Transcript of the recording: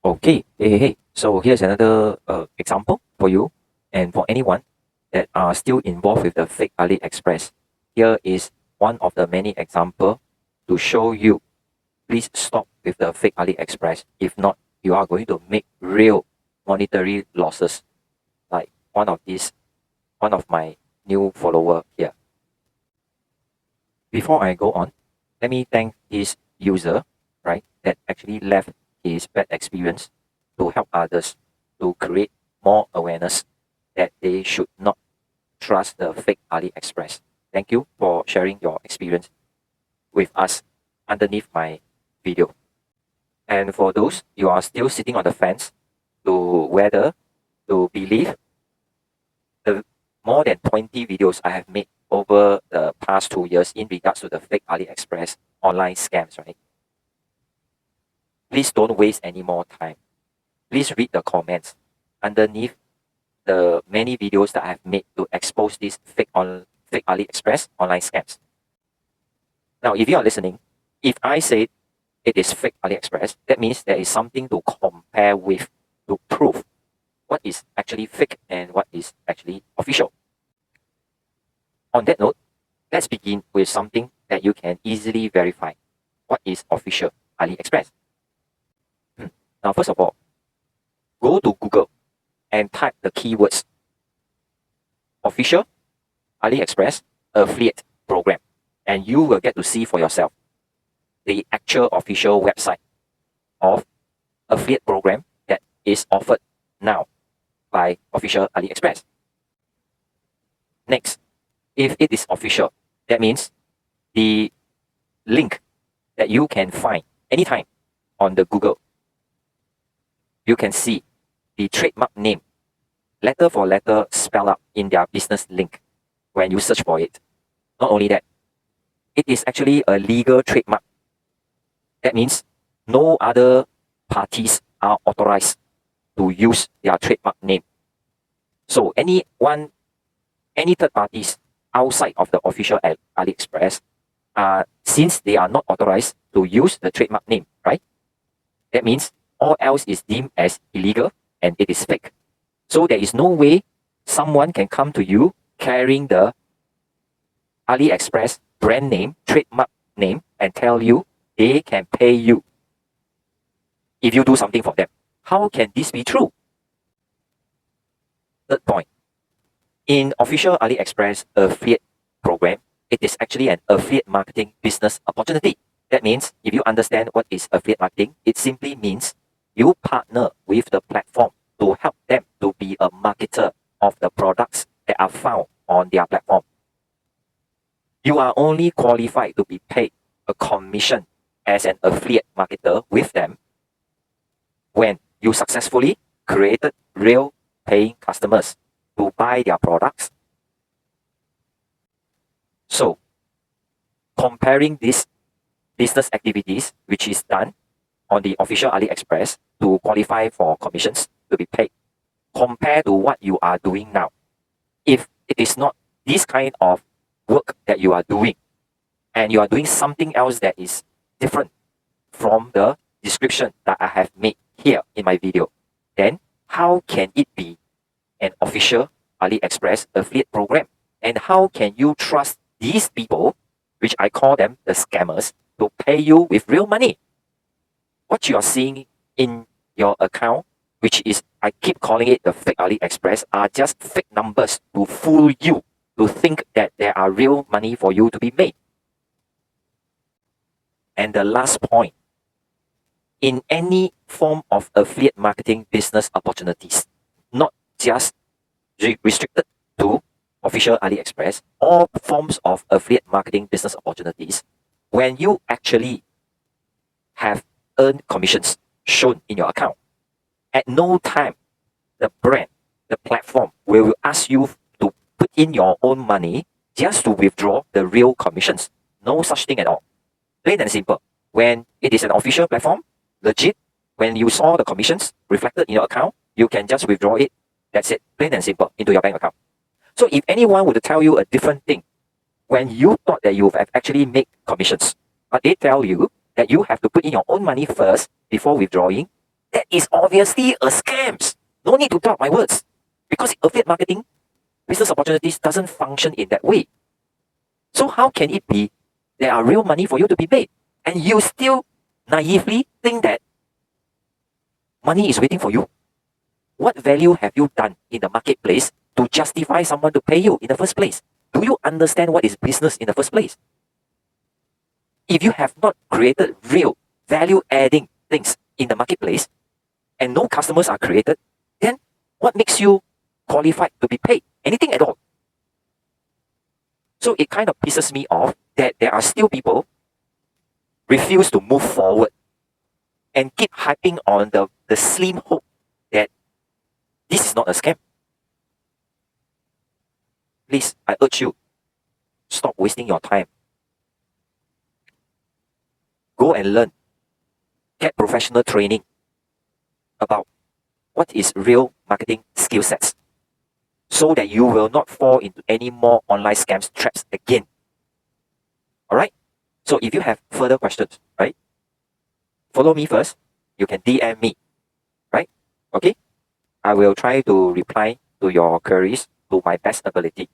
Okay, hey. So here's another example for you and for anyone that are still involved with the fake AliExpress. Here is one of the many examples to show you. Please stop with the fake AliExpress. If not, you are going to make real monetary losses. Like one of my new follower here. Before I go on, let me thank this user, right, that actually left his bad experience to help others to create more awareness that they should not trust the fake AliExpress. Thank you for sharing your experience with us underneath my video. And for those you are still sitting on the fence to whether to believe the more than 20 videos I have made over the past 2 years in regards to the fake AliExpress online scams, right? Please don't waste any more time. Please read the comments underneath the many videos that I have made to expose these fake AliExpress online scams. Now, if you are listening, if I say it is fake AliExpress, that means there is something to compare with to prove what is actually fake and what is actually official. On that note, let's begin with something that you can easily verify. What is official AliExpress? Now, first of all, go to Google and type the keywords official AliExpress affiliate program, and you will get to see for yourself the actual official website of affiliate program that is offered now by official AliExpress. Next, if it is official, that means the link that you can find anytime on the Google, you can see the trademark name letter for letter spelled out in their business link when you search for it. Not only that, it is actually a legal trademark. That means no other parties are authorized to use their trademark name. So any third parties outside of the official AliExpress, since they are not authorized to use the trademark name, right? That means all else is deemed as illegal and it is fake. So there is no way someone can come to you carrying the AliExpress brand name, trademark name, and tell you they can pay you if you do something for them. How can this be true? Third point, in official AliExpress affiliate program, it is actually an affiliate marketing business opportunity. That means if you understand what is affiliate marketing, it simply means you partner with the platform to help them to be a marketer of the products that are found on their platform. You are only qualified to be paid a commission as an affiliate marketer with them when you successfully created real paying customers to buy their products. So, comparing these business activities, which is done on the official AliExpress to qualify for commissions to be paid, compared to what you are doing now. If it is not this kind of work that you are doing, and you are doing something else that is different from the description that I have made here in my video, then how can it be an official AliExpress affiliate program? And how can you trust these people, which I call them the scammers, to pay you with real money? What you are seeing in your account, which is, I keep calling it the fake AliExpress, are just fake numbers to fool you to think that there are real money for you to be made. And the last point, in any form of affiliate marketing business opportunities, not just restricted to official AliExpress, all forms of affiliate marketing business opportunities, when you actually have earned commissions shown in your account, at no time the brand, the platform will ask you to put in your own money just to withdraw the real commissions. No such thing at all. Plain and simple. When it is an official platform, legit, when you saw the commissions reflected in your account, you can just withdraw it. That's it. Plain and simple into your bank account. So if anyone were to tell you a different thing, when you thought that you have actually made commissions, but they tell you that you have to put in your own money first before withdrawing, That is obviously a scam. No need to doubt my words. Because affiliate marketing, business opportunities doesn't function in that way. So how can it be there are real money for you to be made? And you still naively think that money is waiting for you? What value have you done in the marketplace to justify someone to pay you in the first place? Do you understand what is business in the first place? If you have not created real value adding things in the marketplace and no customers are created, then what makes you qualified to be paid anything at all? So it kind of pisses me off that there are still people refuse to move forward and keep hyping on the slim hope that this is not a scam. Please, I urge you, stop wasting your time. Go and learn. Get professional training about what is real marketing skill sets so that you will not fall into any more online scams traps again. All right? So if you have further questions, right, follow me first. You can DM me, right? Okay? I will try to reply to your queries to my best ability.